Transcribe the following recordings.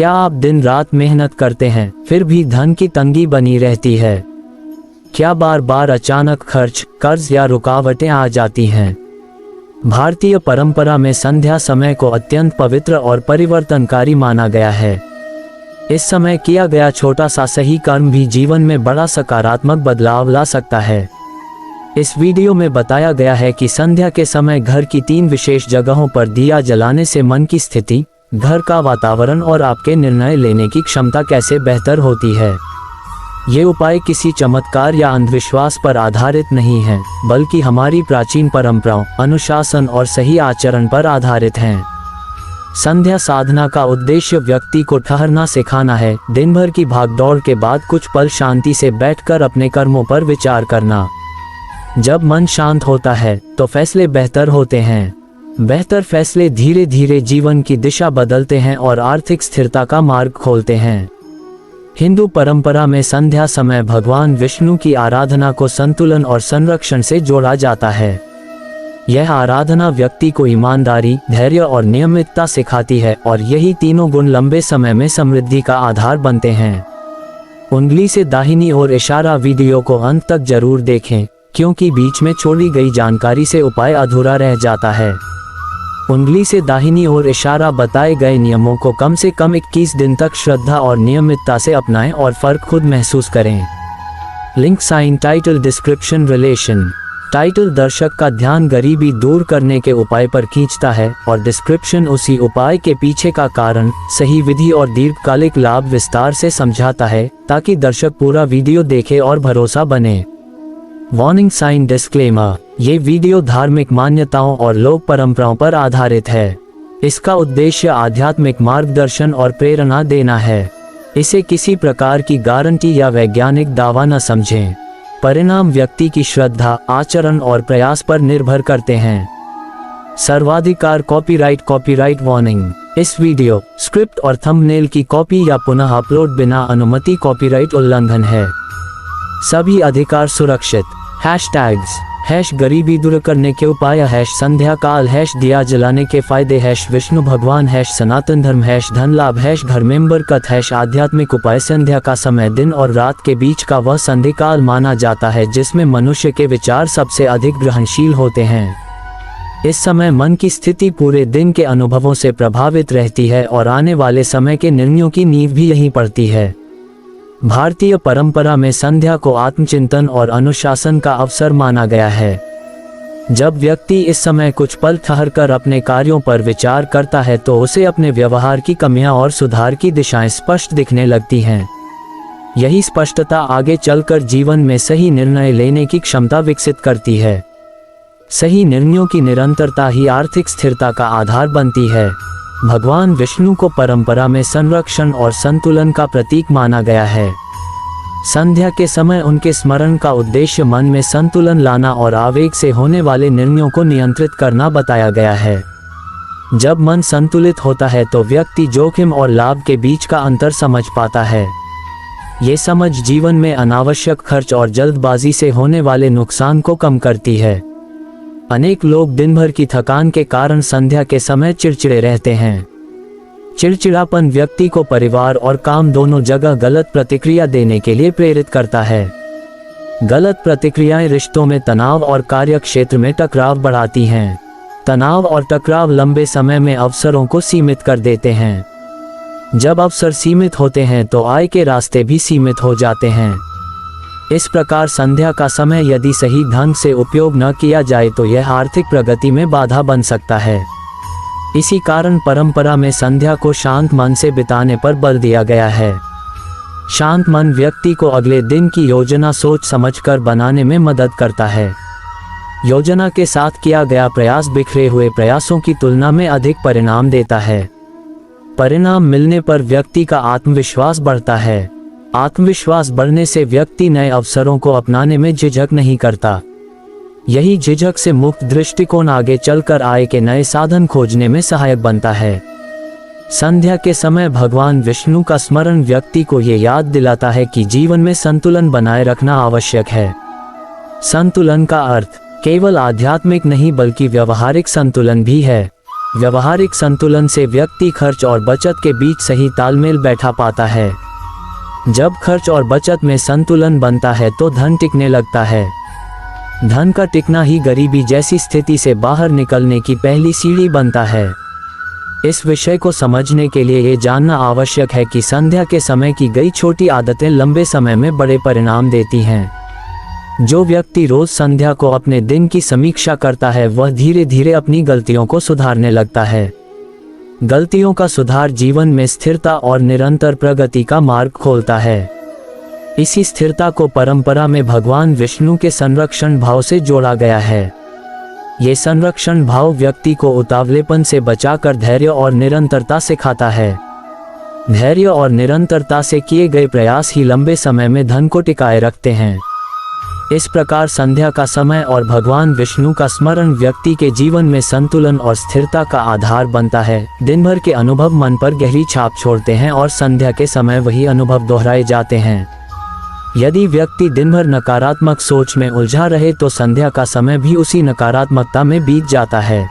क्या आप दिन रात मेहनत करते हैं फिर भी धन की तंगी बनी रहती है? क्या बार बार अचानक खर्च, कर्ज या रुकावटें आ जाती हैं? भारतीय परंपरा में संध्या समय को अत्यंत पवित्र और परिवर्तनकारी माना गया है। इस समय किया गया छोटा सा सही कर्म भी जीवन में बड़ा सकारात्मक बदलाव ला सकता है। इस वीडियो में बताया गया है कि संध्या के समय घर की 3 विशेष जगहों पर दिया जलाने से मन की स्थिति, घर का वातावरण और आपके निर्णय लेने की क्षमता कैसे बेहतर होती है। ये उपाय किसी चमत्कार या अंधविश्वास पर आधारित नहीं है, बल्कि हमारी प्राचीन परंपराओं, अनुशासन और सही आचरण पर आधारित हैं। संध्या साधना का उद्देश्य व्यक्ति को ठहरना सिखाना है, दिन भर की भागदौड़ के बाद कुछ पल शांति से बैठकर अपने कर्मों पर विचार करना। जब मन शांत होता है तो फैसले बेहतर होते हैं। बेहतर फैसले धीरे धीरे जीवन की दिशा बदलते हैं और आर्थिक स्थिरता का मार्ग खोलते हैं। हिंदू परंपरा में संध्या समय भगवान विष्णु की आराधना को संतुलन और संरक्षण से जोड़ा जाता है। यह आराधना व्यक्ति को ईमानदारी, धैर्य और नियमितता सिखाती है और यही तीनों गुण लंबे समय में समृद्धि का आधार बनते हैं। उंगली से दाहिनी ओर इशारा वीडियो को अंत तक जरूर देखें, क्योंकि बीच में छोड़ी गई जानकारी से उपाय अधूरा रह जाता है। उंगली से दाहिनी ओर इशारा बताए गए नियमों को कम से कम 21 दिन तक श्रद्धा और नियमितता से अपनाएं और फर्क खुद महसूस करें। Link sign title description relation. Title दर्शक का ध्यान गरीबी दूर करने के उपाय पर खींचता है और डिस्क्रिप्शन उसी उपाय के पीछे का कारण, सही विधि और दीर्घकालिक लाभ विस्तार से समझाता है, ताकि दर्शक पूरा वीडियो देखे और भरोसा बने। Warning sign disclaimer. ये वीडियो धार्मिक मान्यताओं और लोक परंपराओं पर आधारित है। इसका उद्देश्य आध्यात्मिक मार्गदर्शन और प्रेरणा देना है। इसे किसी प्रकार की गारंटी या वैज्ञानिक दावा न समझें। परिणाम व्यक्ति की श्रद्धा, आचरण और प्रयास पर निर्भर करते हैं। सर्वाधिकार कॉपीराइट वार्निंग। इस वीडियो, स्क्रिप्ट और थंबनेल की कॉपी या पुनः अपलोड बिना अनुमति कॉपीराइट उल्लंघन है। सभी अधिकार सुरक्षित। हैश गरीबी दूर करने के उपाय, संध्या काल, दिया जलाने के फायदे, विष्णु भगवान, सनातन धर्म, धन लाभ, घर में बरकत, आध्यात्मिक उपाय। संध्या का समय दिन और रात के बीच का वह संधि काल माना जाता है जिसमें मनुष्य के विचार सबसे अधिक ग्रहणशील होते हैं। इस समय मन की स्थिति पूरे दिन के अनुभवों से प्रभावित रहती है और आने वाले समय के निर्णयों की नींव भी यहीं पड़ती है। भारतीय परंपरा में संध्या को आत्मचिंतन और अनुशासन का अवसर माना गया है। जब व्यक्ति इस समय कुछ पल ठहरकर अपने कार्यों पर विचार करता है तो उसे अपने व्यवहार की कमियां और सुधार की दिशाएं स्पष्ट दिखने लगती हैं। यही स्पष्टता आगे चलकर जीवन में सही निर्णय लेने की क्षमता विकसित करती है। सही निर्णयों की निरंतरता ही आर्थिक स्थिरता का आधार बनती है। भगवान विष्णु को परंपरा में संरक्षण और संतुलन का प्रतीक माना गया है। संध्या के समय उनके स्मरण का उद्देश्य मन में संतुलन लाना और आवेग से होने वाले निर्णयों को नियंत्रित करना बताया गया है। जब मन संतुलित होता है तो व्यक्ति जोखिम और लाभ के बीच का अंतर समझ पाता है। ये समझ जीवन में अनावश्यक खर्च और जल्दबाजी से होने वाले नुकसान को कम करती है। अनेक लोग दिन भर की थकान के कारण संध्या के समय चिड़चिड़े रहते हैं। चिड़चिड़ापन व्यक्ति को परिवार और काम दोनों जगह गलत प्रतिक्रिया देने के लिए प्रेरित करता है। गलत प्रतिक्रियाएं रिश्तों में तनाव और कार्य क्षेत्र में टकराव बढ़ाती हैं। तनाव और टकराव लंबे समय में अवसरों को सीमित कर देते हैं। जब अवसर सीमित होते हैं तो आय के रास्ते भी सीमित हो जाते हैं। इस प्रकार संध्या का समय यदि सही ढंग से उपयोग न किया जाए तो यह आर्थिक प्रगति में बाधा बन सकता है। इसी कारण परंपरा में संध्या को शांत मन से बिताने पर बल दिया गया है। शांत मन व्यक्ति को अगले दिन की योजना सोच समझकर बनाने में मदद करता है। योजना के साथ किया गया प्रयास बिखरे हुए प्रयासों की तुलना में अधिक परिणाम देता है। परिणाम मिलने पर व्यक्ति का आत्मविश्वास बढ़ता है। आत्मविश्वास बढ़ने से व्यक्ति नए अवसरों को अपनाने में झिझक नहीं करता। यही झिझक से मुक्त दृष्टिकोण आगे चलकर आय के नए साधन खोजने में सहायक बनता है। संध्या के समय भगवान विष्णु का स्मरण व्यक्ति को ये याद दिलाता है कि जीवन में संतुलन बनाए रखना आवश्यक है। संतुलन का अर्थ केवल आध्यात्मिक नहीं बल्कि व्यवहारिक संतुलन भी है। व्यवहारिक संतुलन से व्यक्ति खर्च और बचत के बीच सही तालमेल बैठा पाता है। जब खर्च और बचत में संतुलन बनता है तो धन टिकने लगता है। धन का टिकना ही गरीबी जैसी स्थिति से बाहर निकलने की पहली सीढ़ी बनता है। इस विषय को समझने के लिए ये जानना आवश्यक है कि संध्या के समय की गई छोटी आदतें लंबे समय में बड़े परिणाम देती हैं। जो व्यक्ति रोज संध्या को अपने दिन की समीक्षा करता है वह धीरे धीरे अपनी गलतियों को सुधारने लगता है। गलतियों का सुधार जीवन में स्थिरता और निरंतर प्रगति का मार्ग खोलता है। इसी स्थिरता को परंपरा में भगवान विष्णु के संरक्षण भाव से जोड़ा गया है। ये संरक्षण भाव व्यक्ति को उतावलेपन से बचाकर धैर्य और निरंतरता सिखाता है। धैर्य और निरंतरता से किए गए प्रयास ही लंबे समय में धन को टिकाए रखते हैं। इस प्रकार संध्या का समय और भगवान विष्णु का स्मरण व्यक्ति के जीवन में संतुलन और स्थिरता का आधार बनता है। दिन भर के अनुभव मन पर गहरी छाप छोड़ते हैं और संध्या के समय वही अनुभव दोहराए जाते हैं। यदि व्यक्ति दिन भर नकारात्मक सोच में उलझा रहे तो संध्या का समय भी उसी नकारात्मकता में बीत जाता है।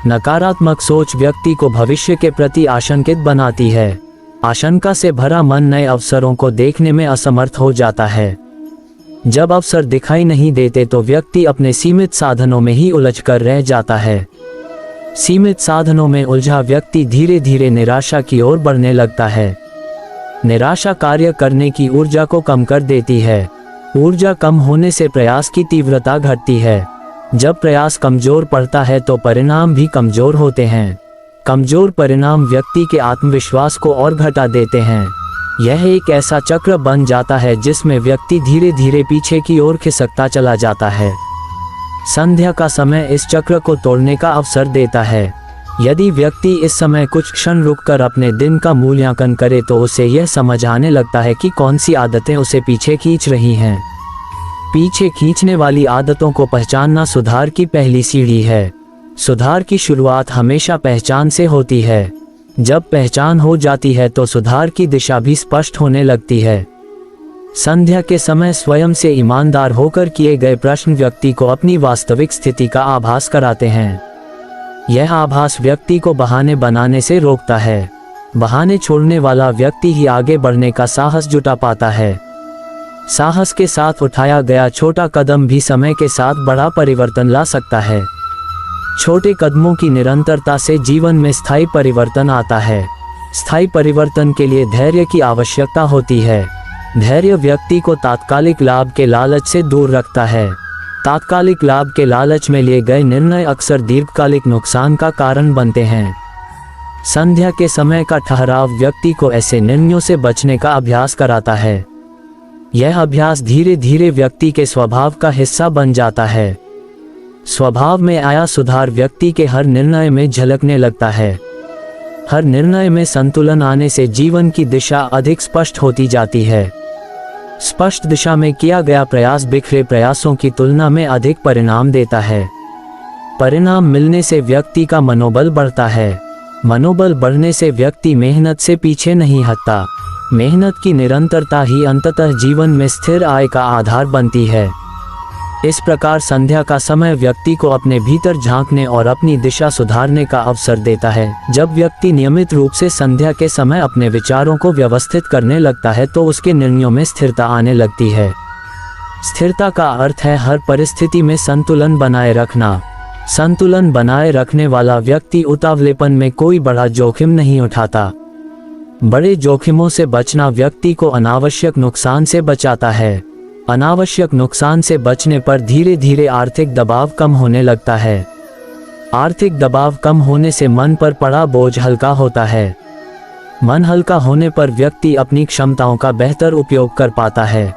नकारात्मक सोच व्यक्ति को भविष्य के प्रति आशंकित बनाती है। आशंका से भरा मन नए अवसरों को देखने में असमर्थ हो जाता है। जब अवसर दिखाई नहीं देते तो व्यक्ति अपने सीमित साधनों में ही उलझकर रह जाता है। सीमित साधनों में उलझा व्यक्ति धीरे धीरे निराशा की ओर बढ़ने लगता है। निराशा कार्य करने की ऊर्जा को कम कर देती है। ऊर्जा कम होने से प्रयास की तीव्रता घटती है। जब प्रयास कमजोर पड़ता है तो परिणाम भी कमजोर होते हैं। कमजोर परिणाम व्यक्ति के आत्मविश्वास को और घटा देते हैं। यह एक ऐसा चक्र बन जाता है जिसमें व्यक्ति धीरे धीरे पीछे की ओर खिसकता चला जाता है। संध्या का समय इस चक्र को तोड़ने का अवसर देता है। यदि व्यक्ति इस समय कुछ क्षण रुककर अपने दिन का मूल्यांकन करे तो उसे यह समझ आने लगता है कि कौन सी आदतें उसे पीछे खींच रही हैं। पीछे खींचने वाली आदतों को पहचानना सुधार की पहली सीढ़ी है। सुधार की शुरुआत हमेशा पहचान से होती है। जब पहचान हो जाती है तो सुधार की दिशा भी स्पष्ट होने लगती है। संध्या के समय स्वयं से ईमानदार होकर किए गए प्रश्न व्यक्ति को अपनी वास्तविक स्थिति का आभास कराते हैं। यह आभास व्यक्ति को बहाने बनाने से रोकता है। बहाने छोड़ने वाला व्यक्ति ही आगे बढ़ने का साहस जुटा पाता है। साहस के साथ उठाया गया छोटा कदम भी समय के साथ बड़ा परिवर्तन ला सकता है। छोटे कदमों की निरंतरता से जीवन में स्थायी परिवर्तन आता है। स्थायी परिवर्तन के लिए धैर्य की आवश्यकता होती है। धैर्य व्यक्ति को तात्कालिक लाभ के लालच से दूर रखता है। तात्कालिक लाभ के लालच में लिए गए निर्णय अक्सर दीर्घकालिक नुकसान का कारण बनते हैं। संध्या के समय का ठहराव व्यक्ति को ऐसे निर्णयों से बचने का अभ्यास कराता है। यह अभ्यास धीरे धीरे व्यक्ति के स्वभाव का हिस्सा बन जाता है। स्वभाव में आया सुधार व्यक्ति के हर निर्णय में झलकने लगता है। हर निर्णय में संतुलन आने से जीवन की दिशा अधिक स्पष्ट होती जाती है। स्पष्ट दिशा में किया गया प्रयास बिखरे प्रयासों की तुलना में अधिक परिणाम देता है। परिणाम मिलने से व्यक्ति का मनोबल बढ़ता है। मनोबल बढ़ने से व्यक्ति मेहनत से पीछे नहीं हटता। मेहनत की निरंतरता ही अंततः जीवन में स्थिर आय का आधार बनती है। इस प्रकार संध्या का समय व्यक्ति को अपने भीतर झांकने और अपनी दिशा सुधारने का अवसर देता है। जब व्यक्ति नियमित रूप से संध्या के समय अपने विचारों को व्यवस्थित करने लगता है तो उसके निर्णयों में स्थिरता आने लगती है। स्थिरता का अर्थ है हर परिस्थिति में संतुलन बनाए रखना। संतुलन बनाए रखने वाला व्यक्ति उतावलेपन में कोई बड़ा जोखिम नहीं उठाता। बड़े जोखिमों से बचना व्यक्ति को अनावश्यक नुकसान से बचाता है। अनावश्यक नुकसान से बचने पर धीरे धीरे आर्थिक दबाव कम होने लगता है। आर्थिक दबाव कम होने से मन पर पड़ा बोझ हल्का होता है। मन हल्का होने पर व्यक्ति अपनी क्षमताओं का बेहतर उपयोग कर पाता है।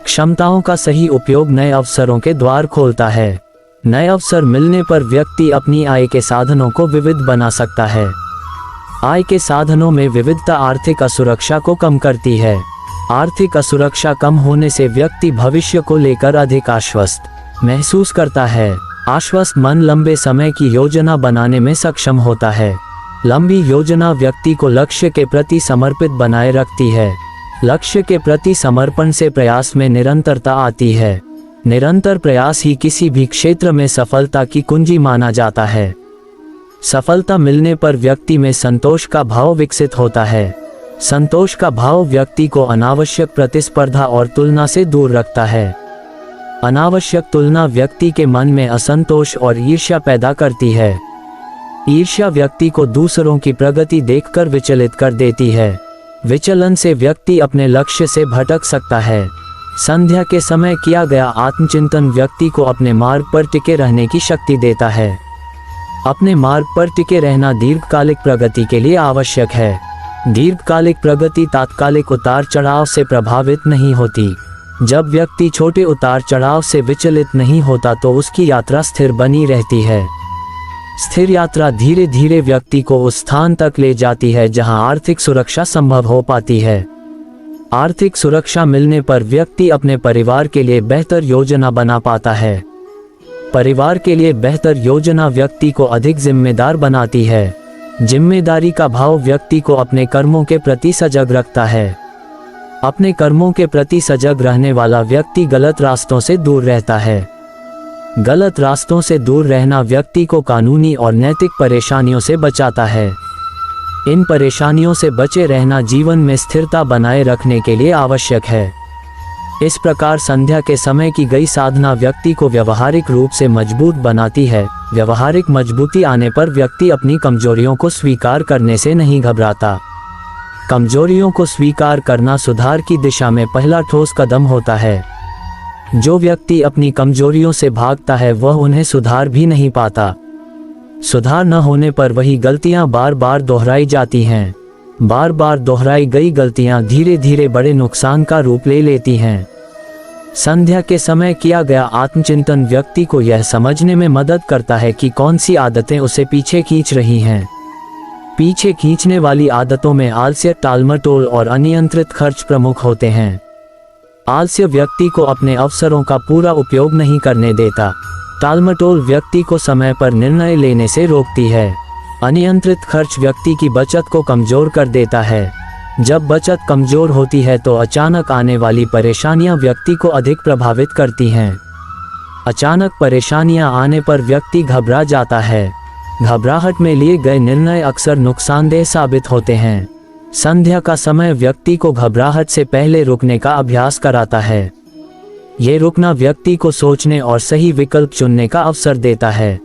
क्षमताओं का सही उपयोग नए अवसरों के द्वार खोलता है। नए अवसर मिलने पर व्यक्ति अपनी आय के साधनों को विविध बना सकता है। आय के साधनों में विविधता आर्थिक असुरक्षा को कम करती है। आर्थिक असुरक्षा कम होने से व्यक्ति भविष्य को लेकर अधिक आश्वस्त महसूस करता है। आश्वस्त मन लंबे समय की योजना बनाने में सक्षम होता है। लंबी योजना व्यक्ति को लक्ष्य के प्रति समर्पित बनाए रखती है। लक्ष्य के प्रति समर्पण से प्रयास में निरंतरता आती है। निरंतर प्रयास ही किसी भी क्षेत्र में सफलता की कुंजी माना जाता है। सफलता मिलने पर व्यक्ति में संतोष का भाव विकसित होता है। संतोष का भाव व्यक्ति को अनावश्यक प्रतिस्पर्धा और तुलना से दूर रखता है। अनावश्यक तुलना व्यक्ति के मन में असंतोष और ईर्ष्या पैदा करती है। ईर्ष्या व्यक्ति को दूसरों की प्रगति देखकर विचलित कर देती है। विचलन से व्यक्ति अपने लक्ष्य से भटक सकता है। संध्या के समय किया गया आत्मचिंतन व्यक्ति को अपने मार्ग पर टिके रहने की शक्ति देता है। अपने मार्ग पर टिके रहना दीर्घकालिक प्रगति के लिए आवश्यक है। दीर्घकालिक प्रगति तात्कालिक उतार चढ़ाव से प्रभावित नहीं होती। जब व्यक्ति छोटे उतार चढ़ाव से विचलित नहीं होता तो उसकी यात्रा स्थिर बनी रहती है। स्थिर यात्रा धीरे धीरे व्यक्ति को उस स्थान तक ले जाती है जहां आर्थिक सुरक्षा संभव हो पाती है। आर्थिक सुरक्षा मिलने पर व्यक्ति अपने परिवार के लिए बेहतर योजना बना पाता है। परिवार के लिए बेहतर योजना व्यक्ति को अधिक जिम्मेदार बनाती है। जिम्मेदारी का भाव व्यक्ति को अपने कर्मों के प्रति सजग रखता है। अपने कर्मों के प्रति सजग रहने वाला व्यक्ति गलत रास्तों से दूर रहता है। गलत रास्तों से दूर रहना व्यक्ति को कानूनी और नैतिक परेशानियों से बचाता है। इन परेशानियों से बचे रहना जीवन में स्थिरता बनाए रखने के लिए आवश्यक है। इस प्रकार संध्या के समय की गई साधना व्यक्ति को व्यवहारिक रूप से मजबूत बनाती है। व्यवहारिक मजबूती आने पर व्यक्ति अपनी कमजोरियों को स्वीकार करने से नहीं घबराता। कमजोरियों को स्वीकार करना सुधार की दिशा में पहला ठोस कदम होता है। जो व्यक्ति अपनी कमजोरियों से भागता है वह उन्हें सुधार भी नहीं पाता। सुधार न होने पर वही गलतियां बार बार दोहराई जाती हैं। बार बार दोहराई गई गलतियां धीरे धीरे बड़े नुकसान का रूप ले लेती हैं। संध्या के समय किया गया आत्मचिंतन व्यक्ति को यह समझने में मदद करता है कि कौन सी आदतें उसे पीछे खींच रही हैं। पीछे खींचने वाली आदतों में आलस्य, टालमटोल और अनियंत्रित खर्च प्रमुख होते हैं। आलस्य व्यक्ति को अपने अवसरों का पूरा उपयोग नहीं करने देता। टालमटोल व्यक्ति को समय पर निर्णय लेने से रोकती है। अनियंत्रित खर्च व्यक्ति की बचत को कमजोर कर देता है। जब बचत कमजोर होती है तो अचानक आने वाली परेशानियां व्यक्ति को अधिक प्रभावित करती हैं। अचानक परेशानियां आने पर व्यक्ति घबरा जाता है। घबराहट में लिए गए निर्णय अक्सर नुकसानदेह साबित होते हैं। संध्या का समय व्यक्ति को घबराहट से पहले रुकने का अभ्यास कराता है। ये रुकना व्यक्ति को सोचने और सही विकल्प चुनने का अवसर देता है।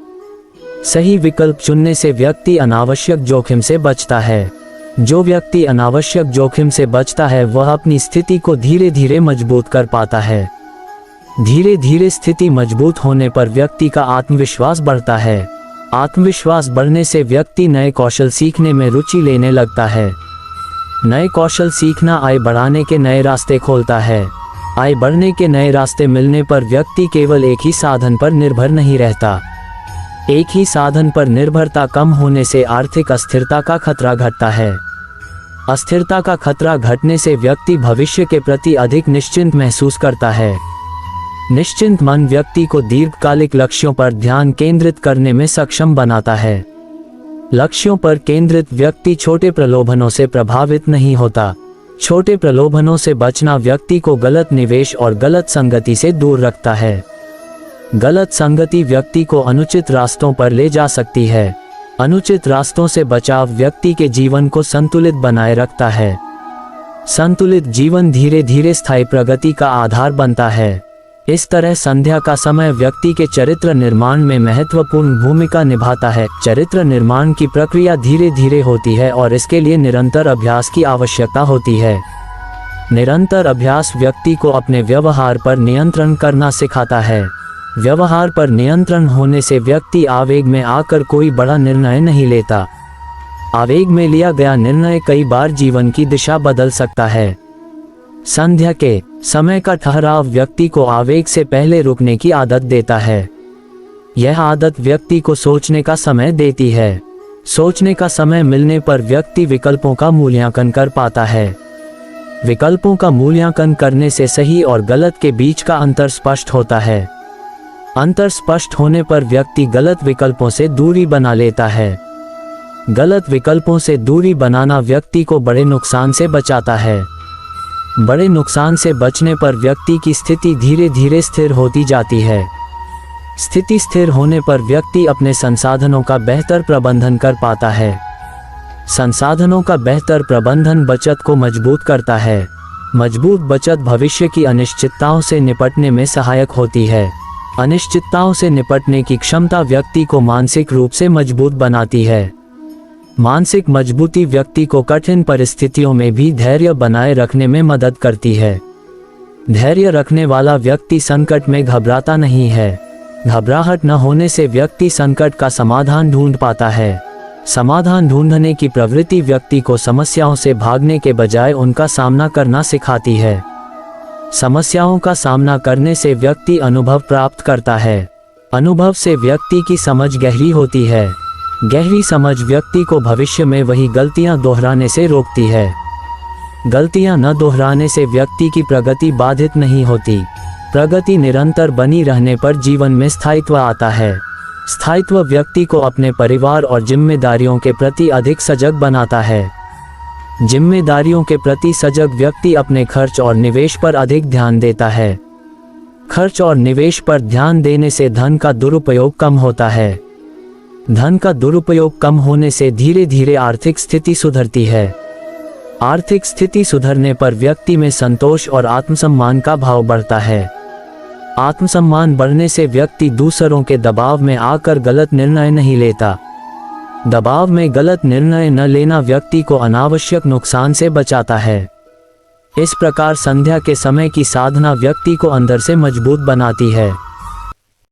सही विकल्प चुनने से व्यक्ति अनावश्यक जोखिम से बचता है। जो व्यक्ति अनावश्यक जोखिम से बचता है वह अपनी स्थिति को धीरे धीरे मजबूत कर पाता है। धीरे धीरे स्थिति मजबूत होने पर व्यक्ति का आत्मविश्वास बढ़ता है। आत्मविश्वास बढ़ने से व्यक्ति नए कौशल सीखने में रुचि लेने लगता है। नए कौशल सीखना आय बढ़ाने के नए रास्ते खोलता है। आय बढ़ने के नए रास्ते मिलने पर व्यक्ति केवल एक ही साधन पर निर्भर नहीं रहता। एक ही साधन पर निर्भरता कम होने से आर्थिक अस्थिरता का खतरा घटता है। अस्थिरता का खतरा घटने से व्यक्ति भविष्य के प्रति अधिक निश्चिंत महसूस करता है। निश्चिंत मन व्यक्ति को दीर्घकालिक लक्ष्यों पर ध्यान केंद्रित करने में सक्षम बनाता है। लक्ष्यों पर केंद्रित व्यक्ति छोटे प्रलोभनों से प्रभावित नहीं होता। छोटे प्रलोभनों से बचना व्यक्ति को गलत निवेश और गलत संगति से दूर रखता है। गलत संगति व्यक्ति को अनुचित रास्तों पर ले जा सकती है। अनुचित रास्तों से बचाव व्यक्ति के जीवन को संतुलित बनाए रखता है। संतुलित जीवन धीरे धीरे स्थायी प्रगति का आधार बनता है। इस तरह संध्या का समय व्यक्ति के चरित्र निर्माण में महत्वपूर्ण भूमिका निभाता है। चरित्र निर्माण की प्रक्रिया धीरे धीरे होती है और इसके लिए निरंतर अभ्यास की आवश्यकता होती है। निरंतर अभ्यास व्यक्ति को अपने व्यवहार पर नियंत्रण करना सिखाता है। व्यवहार पर नियंत्रण होने से व्यक्ति आवेग में आकर कोई बड़ा निर्णय नहीं लेता। आवेग में लिया गया निर्णय कई बार जीवन की दिशा बदल सकता है। संध्या के समय का ठहराव व्यक्ति को आवेग से पहले रुकने की आदत देता है। यह आदत व्यक्ति को सोचने का समय देती है। सोचने का समय मिलने पर व्यक्ति विकल्पों का मूल्यांकन कर पाता है। विकल्पों का मूल्यांकन करने से सही और गलत के बीच का अंतर स्पष्ट होता है। अंतर स्पष्ट होने पर व्यक्ति गलत विकल्पों से दूरी बना लेता है। गलत विकल्पों से दूरी बनाना व्यक्ति को बड़े नुकसान से बचाता है। बड़े नुकसान से बचने पर व्यक्ति की स्थिति धीरे धीरे स्थिर होती जाती है। स्थिति स्थिर होने पर व्यक्ति अपने संसाधनों का बेहतर प्रबंधन कर पाता है। संसाधनों का बेहतर प्रबंधन बचत को मजबूत करता है। मजबूत बचत भविष्य की अनिश्चितताओं से निपटने में सहायक होती है। अनिश्चितताओं से निपटने की क्षमता व्यक्ति को मानसिक रूप से मजबूत बनाती है। मानसिक मजबूती व्यक्ति को कठिन परिस्थितियों में भी धैर्य बनाए रखने में मदद करती है। धैर्य रखने वाला व्यक्ति संकट में घबराता नहीं है। घबराहट न होने से व्यक्ति संकट का समाधान ढूंढ पाता है। समाधान ढूंढने की प्रवृत्ति व्यक्ति को समस्याओं से भागने के बजाय उनका सामना करना सिखाती है। समस्याओं का सामना करने से व्यक्ति अनुभव प्राप्त करता है। अनुभव से व्यक्ति की समझ गहरी होती है। गहरी समझ व्यक्ति को भविष्य में वही गलतियां दोहराने से रोकती है। गलतियां न दोहराने से व्यक्ति की प्रगति बाधित नहीं होती। प्रगति निरंतर बनी रहने पर जीवन में स्थायित्व आता है। स्थायित्व व्यक्ति को अपने परिवार और जिम्मेदारियों के प्रति अधिक सजग बनाता है। जिम्मेदारियों के प्रति सजग व्यक्ति अपने खर्च और निवेश पर अधिक ध्यान देता है। खर्च और निवेश पर ध्यान देने से धन का दुरुपयोग कम होता है। धन का दुरुपयोग कम होने से धीरे धीरे आर्थिक स्थिति सुधरती है। आर्थिक स्थिति सुधरने पर व्यक्ति में संतोष और आत्मसम्मान का भाव बढ़ता है। आत्मसम्मान बढ़ने से व्यक्ति दूसरों के दबाव में आकर गलत निर्णय नहीं लेता। दबाव में गलत निर्णय न लेना व्यक्ति को अनावश्यक नुकसान से बचाता है। इस प्रकार संध्या के समय की साधना व्यक्ति को अंदर से मजबूत बनाती है।